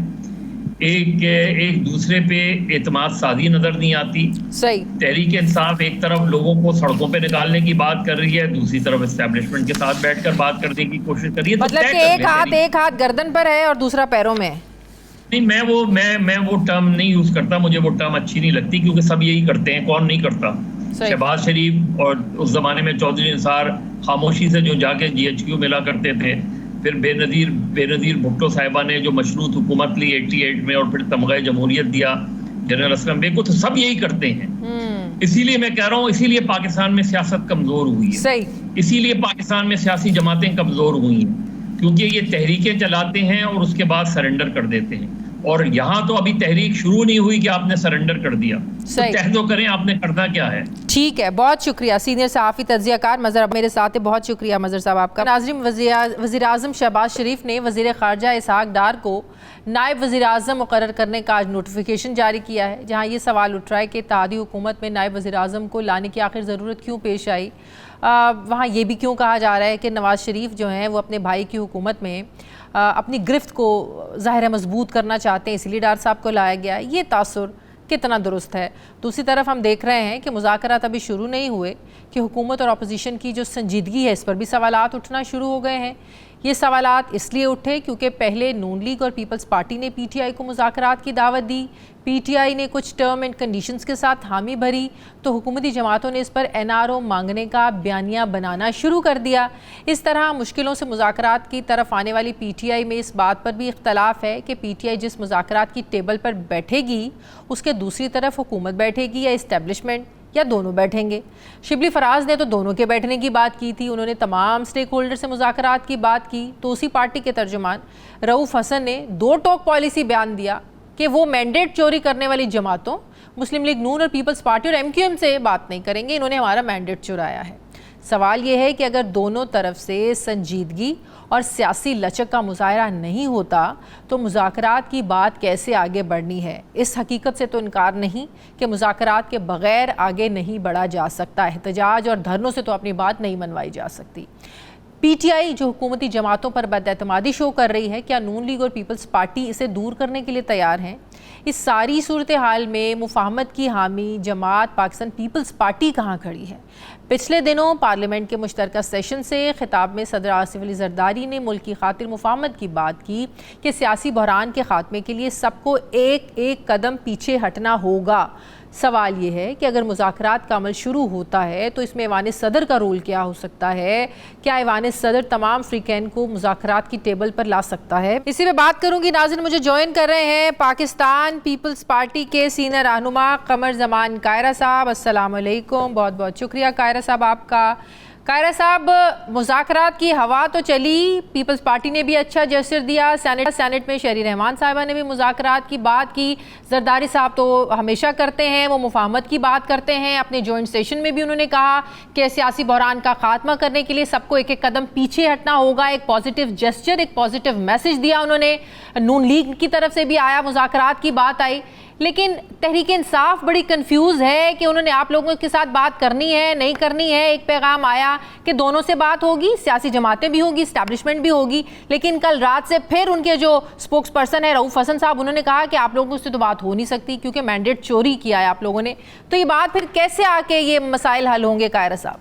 एक दूसरे पे एतमाद सादी नजर नहीं आती। सही। तहरीक इंसाफ एक तरफ लोगों को सड़कों पे निकालने की बात कर रही है, दूसरी तरफ एस्टेब्लिशमेंट के साथ बैठकर बात करने की कोशिश कर रही है। मतलब कि एक हाथ गर्दन पर है और दूसरा पैरों में। नहीं, मैं वो टर्म नहीं यूज करता, मुझे वो टर्म अच्छी नहीं लगती, क्योंकि सब यही करते हैं, कौन नहीं करता। शहबाज शरीफ और उस जमाने में चौधरी निसार खामोशी से जो जाके GHQ मिला करते थे, फिर बेनज़ीर भुट्टो साहिबा ने जो मशरूत हुकूमत ली 88 में और फिर तमग़ा जमहूरियत दिया जनरल असलम बेग को, तो सब यही करते हैं। इसीलिए मैं कह रहा हूँ, इसीलिए पाकिस्तान में सियासत कमजोर हुई है। सही। इसीलिए पाकिस्तान में सियासी जमातें कमजोर हुई हैं, क्योंकि ये तहरीकें चलाते हैं और उसके बाद सरेंडर कर देते हैं। और यहाँ तो अभी तहरीक शुरू नहीं हुई कि आपने सरेंडर कर दिया, तो तय तो करें आपने करना क्या है। ठीक है, बहुत शुक्रिया सीनियर सहाफ़ी तज्ज़ियाकार मज़हर मेरे साथ है। बहुत शुक्रिया मज़हर साहब आपका। नाज़रीन, वज़ीर आज़म शहबाज शरीफ ने वज़ीर ख़ारजा इसहाक़ डार को नायब वज़ीर आज़म मुक़र्रर करने का आज नोटिफिकेशन जारी किया है, जहाँ ये सवाल उठ रहा है कि इत्तेहादी हुकूमत में नायब वज़ीर आज़म को लाने की आखिर ज़रूरत क्यों पेश आई। वहाँ ये भी क्यों कहा जा रहा है कि नवाज़ शरीफ जो हैं वो अपने भाई की हुकूमत में अपनी गिरफ्त को ज़ाहिर मजबूत करना चाहते हैं, इसलिए डार साहब को लाया गया। ये तासुर कितना दुरुस्त है? दूसरी तरफ हम देख रहे हैं कि मुज़ाकरात अभी शुरू नहीं हुए कि हुकूमत और अपोजिशन की जो संजीदगी है इस पर भी सवालात उठना शुरू हो गए हैं। ये सवालात इसलिए उठे क्योंकि पहले नून लीग और पीपल्स पार्टी ने पीटीआई को मुज़ाकरात की दावत दी, पीटीआई ने कुछ टर्म एंड कंडीशंस के साथ हामी भरी तो हुकूमती जमातों ने इस पर एनआरओ मांगने का बयानिया बनाना शुरू कर दिया। इस तरह मुश्किलों से मुज़ाकरात की तरफ आने वाली पीटीआई में इस बात पर भी इख्तलाफ है कि पीटीआई जिस मुज़ाकरात की टेबल पर बैठेगी उसके दूसरी तरफ हुकूमत बैठेगी या इस्टेब्लिशमेंट, या दोनों बैठेंगे। शिबली फराज ने तो दोनों के बैठने की बात की थी, उन्होंने तमाम स्टेक होल्डर से मुज़ाकरात की बात की। तो उसी पार्टी के तर्जुमान रऊफ़ हसन ने दो टोक पॉलिसी बयान दिया कि वो मैंडेट चोरी करने वाली जमातों मुस्लिम लीग नून और पीपल्स पार्टी और एमक्यूएम से बात नहीं करेंगे, इन्होंने हमारा मैंडेट चुराया है। सवाल ये है कि अगर दोनों तरफ से संजीदगी और सियासी लचक का मुजाहरा नहीं होता तो मुज़ाकरात की बात कैसे आगे बढ़नी है। इस हकीकत से तो इनकार नहीं कि मुज़ाकरात के बग़ैर आगे नहीं बढ़ा जा सकता, एहतजाज और धरनों से तो अपनी बात नहीं मनवाई जा सकती। पीटीआई जो हुकूमती जमातों पर बदएतमादी शो कर रही है, क्या नून लीग और पीपल्स पार्टी इसे दूर करने के लिए तैयार हैं? इस सारी सूरत हाल में मुफाहमत की हामी जमात पाकिस्तान पीपल्स पार्टी कहाँ खड़ी है? पिछले दिनों पार्लियामेंट के मुश्तरका सेशन से खिताब में सदर आसिफ अली जरदारी ने मुल्क की खातिर मुफाहमत की बात की कि सियासी बहरान के खात्मे के लिए सबको एक एक कदम पीछे हटना होगा। सवाल ये है कि अगर मुज़ाकरात का अमल शुरू होता है तो इसमें ऐवान सदर का रोल क्या हो सकता है? क्या ऐवान सदर तमाम फ्रीकैन को मुज़ाकरात की टेबल पर ला सकता है? इसी पे बात करूंगी। नाज़रीन, मुझे ज्वाइन कर रहे हैं पाकिस्तान पीपल्स पार्टी के सीनियर रहनुमा कमर जमान कायरा साहब। अस्सलाम वालेकुम, बहुत बहुत शुक्रिया कायरा साहब आपका। कायरा साहब, मुज़ाकरात की हवा तो चली, पीपल्स पार्टी ने भी अच्छा जेस्चर दिया, सेनेट में शहरी रहमान साहिबा ने भी मुज़ाकरात की बात की, जरदारी साहब तो हमेशा करते हैं, वो मुफाहमत की बात करते हैं। अपने जॉइंट सेशन में भी उन्होंने कहा कि सियासी बहरान का खात्मा करने के लिए सबको एक एक कदम पीछे हटना होगा। एक पॉजिटिव जेस्चर, एक पॉजिटिव मैसेज दिया उन्होंने। नून लीग की तरफ से भी आया, मुज़ाकरात की बात आई, लेकिन तहरीक इंसाफ बड़ी कंफ्यूज है कि उन्होंने आप लोगों के साथ बात करनी है नहीं करनी है। एक पैगाम आया कि दोनों से बात होगी, सियासी जमातें भी होगी, इस्टेब्लिशमेंट भी होगी, लेकिन कल रात से फिर उनके जो स्पोक्स पर्सन है रऊफ़ हसन साहब, उन्होंने कहा कि आप लोगों से तो बात हो नहीं सकती क्योंकि मैंडेट चोरी किया है आप लोगों ने। तो ये बात फिर कैसे आके ये मसाइल हल होंगे कायरा साहब?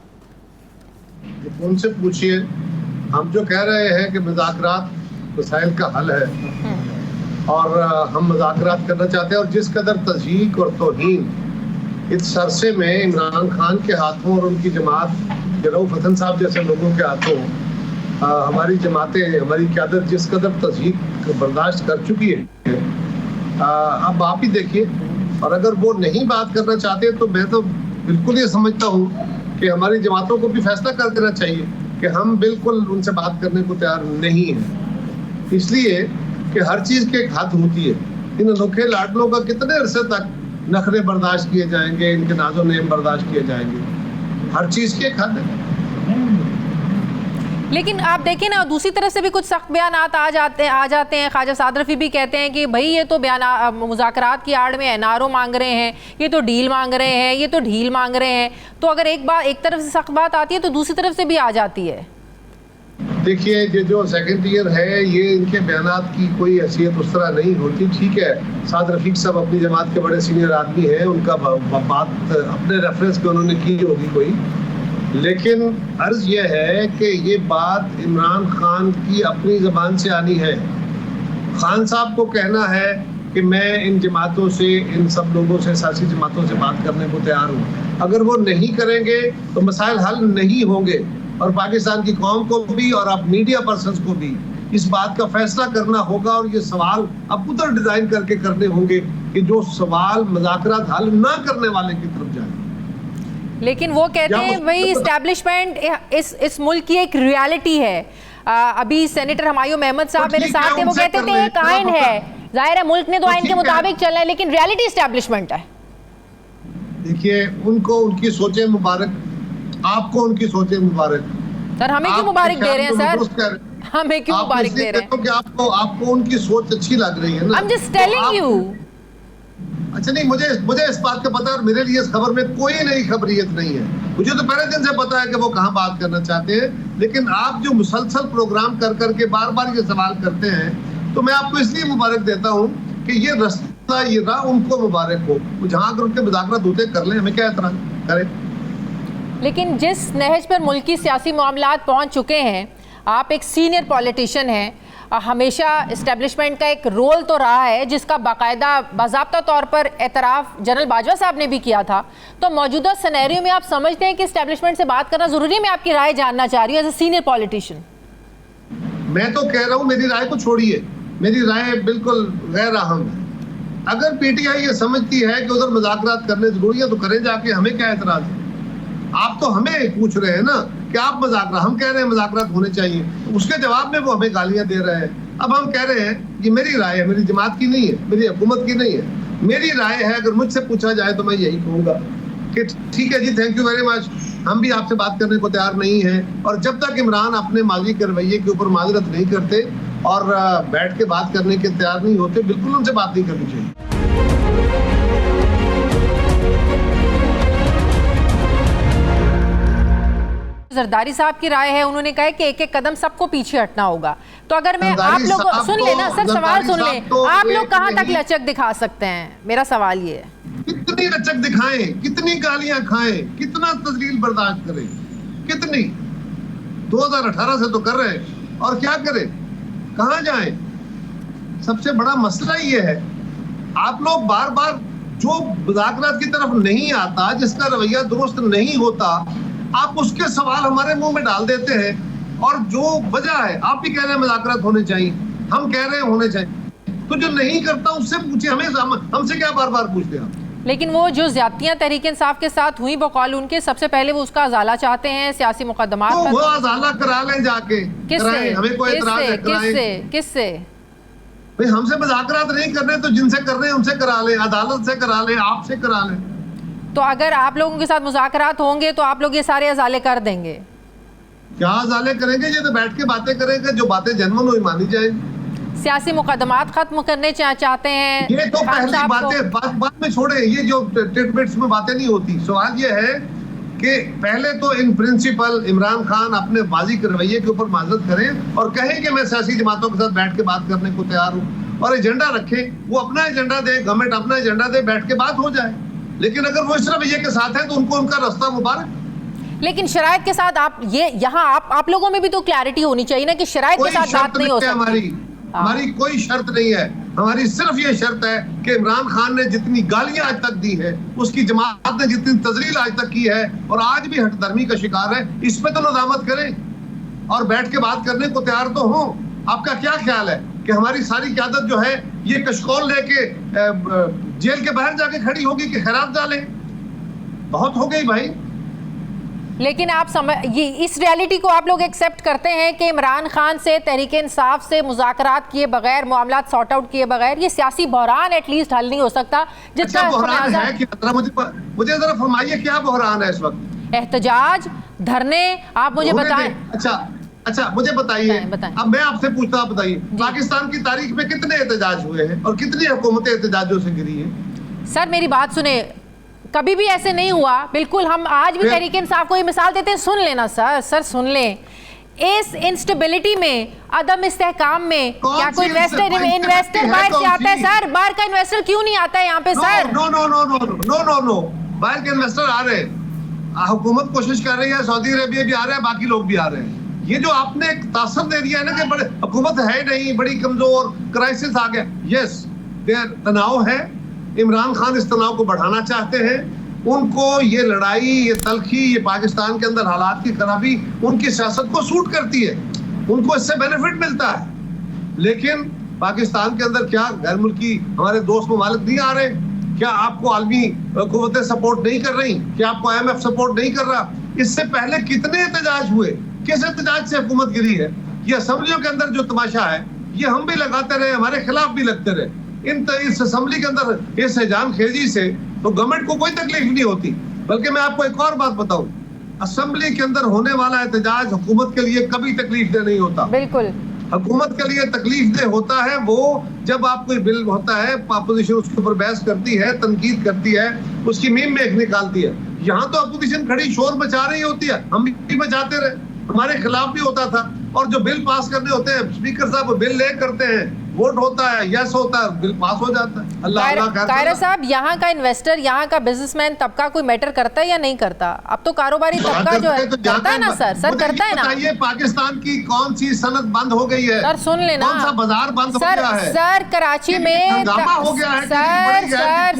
उनसे पूछिए। हम जो कह रहे हैं कि मुज़ाकरात मसाइल का हल है और हम मुज़ाकरात करना चाहते हैं, और जिस कदर तज़हीक और तौहीन इस अरसे में इमरान खान के हाथों और उनकी जमात रऊफ़ हसन साहब जैसे लोगों के हाथों हमारी जमातें, हमारी क़यादत जिस कदर तज़हीक बर्दाश्त कर चुकी है, अब आप ही देखिए। और अगर वो नहीं बात करना चाहते तो मैं तो बिल्कुल ये समझता हूँ कि हमारी जमातों को भी फैसला कर देना चाहिए कि हम बिल्कुल उनसे बात करने को तैयार नहीं हैं, इसलिए कि हर चीज़ की एक हद होती है। इन अनोखे लाडलों का कितने अरसे तक नखरे बर्दाश्त किए जाएंगे, इनके नाज़ो नेम बर्दाश्त किए जाएंगे? हर चीज़ की एक हद है। लेकिन आप देखें ना, दूसरी तरफ से भी कुछ सख्त बयान आ जाते हैं। ख्वाजा साद रफ़ी भी कहते हैं कि भाई ये तो बयान मुज़ाकरात की आड़ में एनआरओ मांग रहे हैं, ये तो डील मांग रहे हैं, ये तो ढील मांग रहे हैं। तो अगर एक तरफ से सख्त बात आती है तो दूसरी तरफ से भी आ जाती है। देखिए, ये जो सेकंड ईयर है, ये इनके बयानात की कोई हैसियत उस तरह नहीं होती। ठीक है, साद रफीक साहब अपनी जमात के बड़े सीनियर आदमी हैं, उनका बात अपने रेफरेंस पे उन्होंने की होगी कोई, लेकिन अर्ज ये है कि ये बात इमरान खान की अपनी ज़बान से आनी है। खान साहब को कहना है कि मैं इन जमातों से, इन सब लोगों से, सियासी जमातों से बात करने को तैयार हूँ। अगर वो नहीं करेंगे तो मसाइल हल नहीं होंगे, और पाकिस्तान की कौम को भी और अब मीडिया पर्सन्स को भी इस बात का फैसला करना होगा, और ये सवाल अब उधर डिजाइन करके करने होंगे कि जो सवाल मुज़ाकरात हल ना करने वाले की तरफ जाए। लेकिन वो कहते हैं भाई इस्टेब्लिशमेंट इस मुल्क की एक रियलिटी है। अभी सेनेटर हुमायूं अहमद साहब मेरे साथ थे, वो कहते थे एक आइन है, जाहिर है मुल्क ने तो आइन के मुताबिक चलना है, लेकिन रियलिटी इस्टेब्लिशमेंट है। देखिए, उनको उनकी सोचें मुबारक, आपको उनकी सोचें मुबारक। सर हमें क्यों मुबारक दे रहे हैं सर? हमें क्यों मुबारक दे रहे हैं? कि आपको उनकी सोच अच्छी लग रही है ना। I'm just telling you। अच्छा नहीं, मुझे इस बात का पता है, और मेरे लिए इस खबर में कोई नई खबरियत नहीं है। मुझे तो पहले दिन से पता है कि वो कहाँ बात करना चाहते हैं, लेकिन आप जो मुसलसल प्रोग्राम कर करके बार बार ये सवाल करते हैं, तो मैं आपको इसलिए मुबारक देता हूँ कि ये रास्ता, ये राह उनको मुबारक हो। जहाँ अगर उनके मुज़ाकरात होते कर लें, हमें क्या एतराज़ करें। लेकिन जिस नहज पर मुल्की सियासी मामलात पहुँच चुके हैं, आप एक सीनियर पॉलिटिशियन हैं, हमेशा इस्टेब्लिशमेंट का एक रोल तो रहा है जिसका बाकायदा बाज़ाब्ता तौर पर एतराफ़ जनरल बाजवा साहब ने भी किया था। तो मौजूदा सिनेरियो में आप समझते हैं कि इस्टेब्लिशमेंट से बात करना ज़रूरी है? मैं आपकी राय जानना चाह रही हूँ एज ए सीनियर पॉलिटिशियन। मैं तो कह रहा हूँ मेरी राय को छोड़िए, मेरी राय बिल्कुल गैर अहम है। अगर पीटीआई ये समझती है कि उधर मुज़ाकरात करने जरूरी है तो करें जाके, हमें क्या एतराज़ है? आप तो हमें पूछ रहे हैं ना कि आप मुज़ाकरात, हम कह रहे हैं मुज़ाकरात होने चाहिए, उसके जवाब में वो हमें गालियां दे रहे हैं। अब हम कह रहे हैं कि मेरी राय है, मेरी जमात की नहीं है, मेरी हुकूमत की नहीं है, मेरी राय है। अगर मुझसे पूछा जाए तो मैं यही कहूँगा कि ठीक है जी, थैंक यू वेरी मच, हम भी आपसे बात करने को तैयार नहीं हैं। और जब तक इमरान अपने माजी के रवैये के ऊपर माजरत नहीं करते और बैठ के बात करने के तैयार नहीं होते, बिल्कुल उनसे बात नहीं करनी चाहिए। जरदारी साहब की राय है, उन्होंने कहा है कि एक एक कदम सबको पीछे हटना होगा। तो अगर मैं आप लोग सुन लेना सर, सवाल सुन ले, आप लोग कहां तक लचक दिखा सकते हैं? मेरा सवाल ये है, कितनी लचक दिखाएं, कितनी गालियां खाएं, कितना तजलील बर्दाश्त करें, कितनी? 2018 से तो कर रहे हैं और क्या करें, कहां जाएं? सबसे बड़ा मसला ये है, आप लोग बार बार जो मुज़ाकरात की तरफ नहीं आता, जिसका रवैया दुरुस्त नहीं होता, आप उसके सवाल हमारे मुंह में डाल देते हैं। और जो वजह है, आप भी कह रहे हैं मुज़ाकरात होने चाहिए, हम कह रहे हैं होने चाहिए, तो जो नहीं करता उससे पूछिए, हमसे क्या बार बार पूछते हैं आप? लेकिन वो जो ज्यादतियां तहरीक इंसाफ के साथ हुई बकौल उनके, सबसे पहले वो उसका अजाला चाहते हैं सियासी मुकदमात तो पर। वो अजाला करा लें जाके, किससे? हमें कोई एतराज है? किससे? भाई हमसे मुज़ाकरात नहीं करने तो जिनसे कर रहे हैं उनसे करा लें, अदालत से करा लें, आपसे करा लें। तो अगर आप लोगों के साथ मुज़ाकरात होंगे तो आप लोग ये सारे अजाले कर देंगे? क्या अजाले करेंगे? ये तो बैठ के बातें करेंगे, जो बातें जन्मन हुई मानी जाएंगी। सियासी मुकदमात खत्म करने चाहते हैं, ये तो पहली बातें बात में छोड़े, ये जो टिटबिट्स में बातें नहीं होती। सवाल ये है कि पहले तो इन प्रिंसिपल इमरान खान अपने माजी के रवैये के ऊपर माजरत करें और कहें कि मैं सियासी जमातों के साथ बैठ के बात करने को तैयार हूँ, और एजेंडा रखें, वो अपना एजेंडा दे, गवर्नमेंट अपना एजेंडा दे, बैठ के बात हो जाए। लेकिन अगर वो इस रवैये के साथ है तो उनको उनका रास्ता मुबारक। लेकिन शराइत के साथ आप ये यहाँ आप लोगों में भी तो क्लैरिटी होनी चाहिए ना कि शराइत के साथ बात नहीं हो सकती। हमारी कोई शर्त नहीं है, हमारी सिर्फ ये शर्त है कि इमरान खान ने जितनी गालियां आज तक दी है, उसकी जमात ने जितनी तजलील आज तक की है और आज भी हठधर्मी का शिकार है, इस पे तो नदामत करें और बैठ के बात करने को तैयार तो हो। आपका क्या ख्याल है कि हमारी सारी क़यादत जो है ये कशकोल लेके जेल के बाहर जाके खड़ी होगी कि खैरात डालें? बहुत हो गई भाई। लेकिन आप ये इस रियलिटी को आप लोग एक्सेप्ट करते हैं कि इमरान खान से तहरीक इंसाफ से मुज़ाकरात किए बगैर, मामलात सॉर्ट आउट किए बगैर ये सियासी बहरान एटलीस्ट हल नहीं हो सकता? जितना बहरान है कि मुझे जरा फरमाइए क्या बहरान है इस वक्त? एहतजाज, धरने, आप मुझे बताएं। अच्छा मुझे बताइए, अब मैं आपसे पूछता हूं, बताइए पाकिस्तान की तारीख में कितने एहतजाज हुए हैं और कितनी हुकूमतें एहतजाजों से गिरी हैं? सर मेरी बात सुने, कभी भी ऐसे नहीं हुआ। बिल्कुल, हम आज भी तहरीक इंसाफ को ये मिसाल देते हैं, सुन लेना सर सुन लें। इस इंस्टेबिलिटी में, अदम इस्तेहकाम में क्या कोई इन्वेस्टर बाहर से आता है? सर बाहर का इन्वेस्टर क्यों नहीं आता है यहाँ पे? सर नो, बाहर के इन्वेस्टर आ रहे हैं, हुकूमत कोशिश कर रही है, सऊदी अरेबिया भी आ रहा है, बाकी लोग भी आ रहे हैं। ये जो आपने एक तासर दे दिया है ना कि बड़े हुकूमत है नहीं, बड़ी कमजोर, क्राइसिस आ गया, यस देयर तनाव है, इमरान खान इस तनाव को बढ़ाना चाहते हैं। उनको ये लड़ाई, ये तलखी, ये पाकिस्तान के अंदर हालात की खराबी उनकी सियासत को सूट करती है, उनको इससे बेनिफिट मिलता है। लेकिन पाकिस्तान के अंदर क्या गैर मुल्की हमारे दोस्त ममालिक नहीं आ रहे? क्या आपको आलमी कुव्वतें सपोर्ट नहीं कर रही? क्या आपको IMF सपोर्ट नहीं कर रहा? इससे पहले कितने एहतजाज हुए, किस एहतजाज से हुकूमत गिरी है? ये असेंबलियों के अंदर जो तमाशा है ये हम भी लगाते रहे, हमारे खिलाफ भी लगते रहे। इस असेंबली के अंदर इस हजाम खेजी से तो गवर्नमेंट को कोई तकलीफ नहीं होती। बल्कि मैं आपको एक और बात बताऊं, असेंबली के अंदर होने वाला एहतजाज हुकूमत के लिए कभी तकलीफ दे नहीं होता। बिल्कुल, हुकूमत के लिए तकलीफ दे होता है वो जब आप कोई बिल होता है, अपोजिशन उसके ऊपर बहस करती है, तनकीद करती है, उसकी मीम में निकालती है। यहाँ तो अपोजिशन खड़ी शोर मचा रही होती है, हम भी मचाते रहे, हमारे खिलाफ भी होता था। और जो बिल पास करने होते हैं, स्पीकर साहब बिल ले करते हैं, वोट होता है, यस होता है, बिल पास हो जाता है। अल्लाह अल्लाह कहता है। कायरा साहब, यहाँ का इन्वेस्टर, यहाँ का बिजनेसमैन तबका कोई मैटर करता है या नहीं करता? अब तो कारोबारी तबका जो है करता है ना सर करता है ना। बताइए पाकिस्तान की कौन सी सनत बंद हो गई है? सर सुन लेना, कौन सा बाजार बंद हो गया है? सर कराची में हंगामा हो गया है।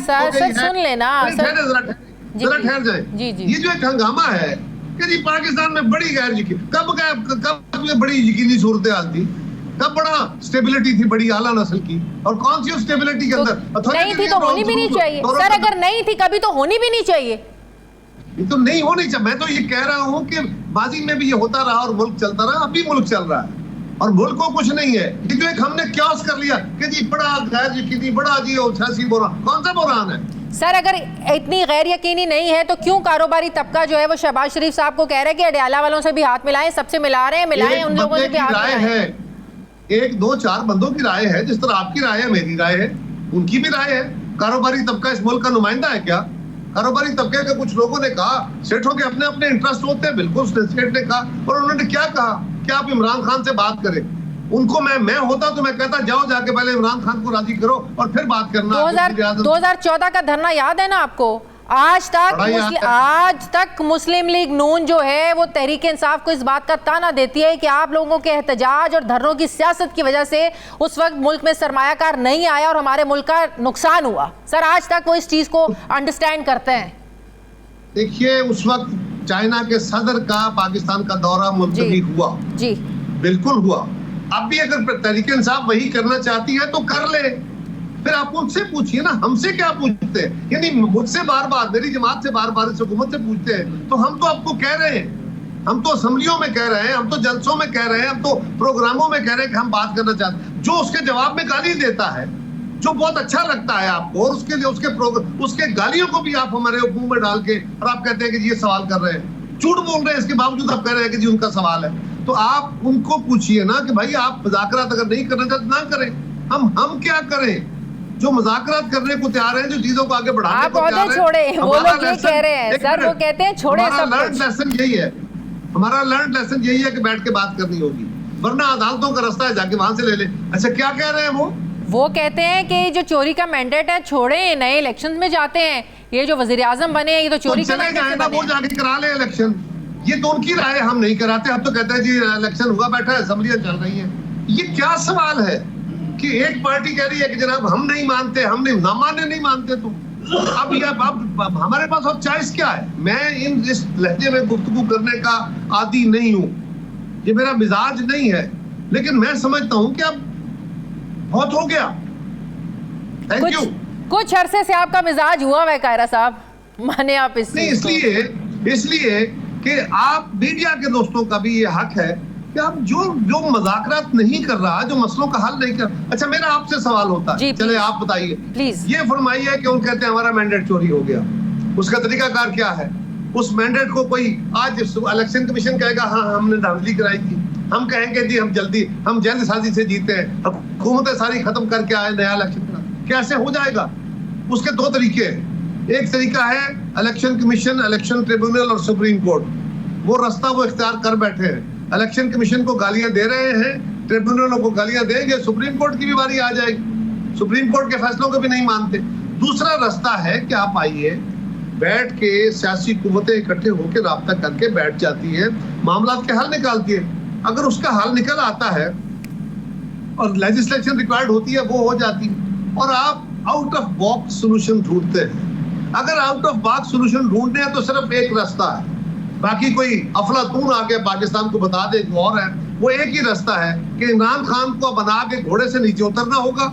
सर सुन लेना, जरा ठहर जाए। जी जी, ये जो एक हंगामा है कि जी पाकिस्तान में बड़ी गैर यकीनी, कब बड़ी यकीनी सूरत हाल थी, कब बड़ा स्टेबिलिटी थी बड़ी आला नस्ल की, और कौन सी स्टेबिलिटी के अंदर नहीं थी तो होनी भी नहीं चाहिए सर। अगर नहीं थी कभी तो होनी भी नहीं चाहिए। ये तो नहीं होनी चाहिए। मैं तो ये कह रहा हूँ कि माजी में भी ये होता रहा और मुल्क चलता रहा, अभी मुल्क चल रहा है और मुल्क को कुछ नहीं है। ये जो एक हमने क्योस कर लिया कि जी बड़ा गैर यकीनी, बड़ा जी सियासी बुरहान, कौन सा बुरहान है सर? अगर इतनी गैर यकीनी नहीं है तो क्यों कारोबारी तबका जो है वो शहबाज शरीफ साहब को कह रहे हैं कि अडयाला वालों से भी हाथ मिलाएं, सबसे मिला रहे हैं, मिलाएं उन लोगों से भी हाथ मिलाएं। एक दो चार बंदों की राय है, जिस तरह आपकी राय है, मेरी राय है, उनकी भी राय है। कारोबारी तबका इस मुल्क का नुमाइंदा है क्या? कारोबारी तबके के कुछ लोगों ने कहा, सेठों के अपने अपने इंटरेस्ट होते हैं, बिल्कुल सेठ ने कहा, और उन्होंने क्या कहा कि आप इमरान खान से बात करें। उनको मैं होता तो मैं कहता जाओ जाके पहले इमरान खान को राजी करो और फिर बात करना। 2014 का धरना याद है ना आपको? आज तक मुस्लिम लीग नून जो है वो तहरीक इंसाफ को इस बात का ताना देती है कि आप लोगों के एहतजाज और धरनों की सियासत की वजह से उस वक्त मुल्क में सरमायाकार नहीं आया और हमारे मुल्क का नुकसान हुआ। सर आज तक वो इस चीज को अंडरस्टैंड करते हैं। देखिए, उस वक्त चाइना के सदर का पाकिस्तान का दौरा मुलतवी हुआ जी, बिल्कुल हुआ। अब भी अगर तहरीक इंसाफ वही करना चाहती है तो कर ले, फिर आप उनसे पूछिए ना, हमसे क्या पूछते हैं? यानी मुझसे बार बार, मेरी जमात से बार बार, इस हुकूमत से पूछते हैं, तो हम तो आपको कह रहे हैं, हम तो असम्बलियों में कह रहे हैं, हम तो जलसों में कह रहे हैं, हम तो प्रोग्रामों में कह रहे हैं कि हम बात करना चाहते हैं। जो उसके जवाब में गाली देता है, जो बहुत अच्छा लगता है आपको, और उसके लिए उसके गालियों को भी आप हमारे मुंह में डाल के और आप कहते हैं कि ये सवाल कर रहे हैं, झूठ बोल रहे हैं, इसके बावजूद आप कह रहे हैं कि जी उनका सवाल है। तो आप उनको पूछिए ना कि भाई आप मुज़ाकरात अगर नहीं करना चाहते ना करें, हम क्या करें? जो मुज़ाकरात करने को तैयार हैं, जो चीजों को आगे बढ़ाने को तैयार हैं, छोड़े, वो लोग ये कह रहे हैं सर, वो कहते हैं छोड़े सब कुछ। लेसन यही है, हमारा लर्न लेसन यही है कि बैठ के बात करनी होगी, वरना अदालतों का रास्ता है, जाके वहां से ले ले। अच्छा, क्या कह रहे हैं वो कहते हैं कि जो चोरी का मैंडेट है छोड़े, नए इलेक्शन में जाते हैं, ये जो वजीर आजम बने ये तो चोरी का मैंडेट से बने। वो जाके करा ले इलेक्शन, ये तो उनकी राय, हम नहीं कराते। हम तो कहते हैं जी इलेक्शन हुआ बैठा है, असेंबलियां चल रही है। ये क्या सवाल है कि एक पार्टी कह रही है कि जनाब हम नहीं मानते, हम नहीं ना माने, नहीं मानते तो अब हमारे पास अब चॉइस क्या है? मैं इस लहजे में गुफ्तगू करने का आदी नहीं हूं, ये मेरा मिजाज नहीं है, लेकिन मैं समझता हूं कि अब बहुत हो गया। Thank you. कुछ अरसे से आपका मिजाज हुआ है कायरा साहब, माने आप नहीं, इसलिए कि आप मीडिया के दोस्तों का भी ये हक है कि आप जो मुज़ाकरात नहीं कर रहा, जो मसलों का हल नहीं कर। अच्छा, मेरा आपसे सवाल होता है, चले आप बताइए प्लीज, ये फरमाइए कि उन कहते हैं हमारा मैंडेट चोरी हो गया, उसका तरीकाकार क्या है? उस मैंडेट को कोई आज इलेक्शन कमीशन कहेगा हाँ हमने धांधली कराई थी, हम कहेंगे जी हम जल्दसाजी से जीते हैं, हुकूमतें सारी खत्म करके आए, नया इलेक्शन करा, कैसे हो जाएगा? उसके दो तरीके हैं। एक तरीका है इलेक्शन कमीशन, इलेक्शन ट्रिब्यूनल और सुप्रीम कोर्ट, वो रास्ता वो इख्तियार कर बैठे हैं। इलेक्शन कमीशन को गालियां दे रहे हैं, ट्रिब्यूनलों को गालियां देंगे, सुप्रीम कोर्ट की भी बारी आ जाएगी, सुप्रीम कोर्ट के फैसलों को भी नहीं मानते। दूसरा रास्ता है कि आप आइए, बैठ के सियासी कुव्वतें इकट्ठे होकर राब्ता करके बैठ जाती है, मामला के हल निकालती है। अगर उसका हल निकल आता है और लेजिस्लेशन रिक्वायर्ड होती है, वो हो जाती है, और आप आउट ऑफ बॉक्स सोल्यूशन ढूंढते हैं। अगर आउट ऑफ बॉक्स सोल्यूशन ढूंढने हैं तो सिर्फ एक रास्ता है, बाकी कोई अफलातून आके पाकिस्तान को बता दे और है, वो एक ही रास्ता है कि इमरान खान को बना के घोड़े से नीचे उतरना होगा।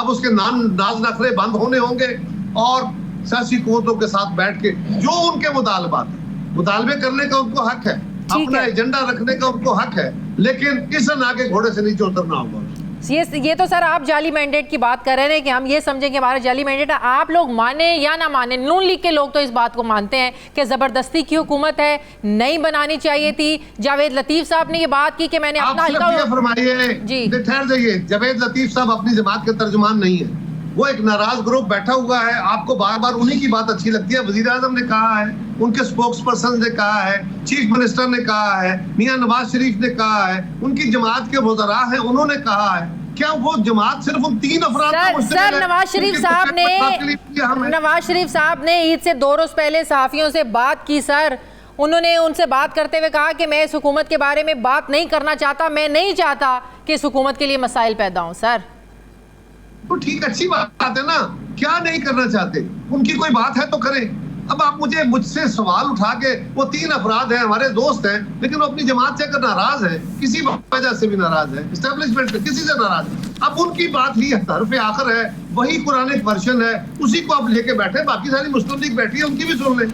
अब उसके नाज नखरे बंद होने होंगे और सियासी कुव्वतों के साथ बैठ के जो उनके मुतालबे करने का उनको हक है, अपना एजेंडा रखने का उनको हक है, लेकिन इस आगे घोड़े से नीचे उतरना होगा। ये तो सर आप जाली मैंडेट की बात कर रहे हैं कि हम ये समझें कि हमारा जाली मैंडेट है। आप लोग माने या ना माने, नून लीग के लोग तो इस बात को मानते हैं कि जबरदस्ती की हुकूमत है, नहीं बनानी चाहिए थी। जावेद लतीफ साहब ने ये बात की कि मैंने अपना जी ठहर जाइए, जावेद लतीफ साहब अपनी जमात के तर्जुमान नहीं है, वो एक नाराज ग्रुप बैठा हुआ है, आपको बार बार उन्हीं की बात अच्छी लगती है। वजीर आजम ने कहा है, उनके स्पोक्स पर्सन ने कहा है, चीफ मिनिस्टर ने कहा है, मियां नवाज शरीफ ने कहा है, उनकी जमात के वज़रा हैं, उन्होंने कहा है। क्या वो जमात सिर्फ उन 3 अफराद पर मुश्तमिल है? नवाज शरीफ साहब ने ईद से 2 रोज पहले सहाफियों से बात की सर। उन्होंने उनसे बात करते हुए कहा कि मैं इस हुकूमत के बारे में बात नहीं करना चाहता, मैं नहीं चाहता कि इस हुकूमत के लिए मसाइल पैदा हों। सर तो ठीक, अच्छी बात है ना, क्या नहीं करना चाहते, उनकी कोई बात है तो करें। अब आप मुझसे सवाल उठा के, वो 3 अफराद हैं, हमारे दोस्त हैं, लेकिन वो अपनी जमात से अगर नाराज है, किसी वजह से भी नाराज है, एस्टेब्लिशमेंट से किसी से नाराज है, अब उनकी बात ही हरफ आखिर है, वही कुरानिक वर्जन है, उसी को आप लेके बैठे, बाकी सारी मुस्लिम लीग बैठी है, उनकी भी सुन लें।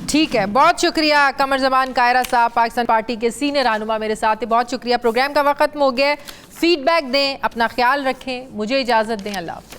ठीक है, बहुत शुक्रिया कमर जमान कायरा साहब, पाकिस्तान पार्टी के सीनियर रहनुमा मेरे साथ है। बहुत शुक्रिया। प्रोग्राम का वक्त खत्म हो गया है। फीडबैक दें, अपना ख्याल रखें, मुझे इजाज़त दें। अल्लाह हाफ़िज़।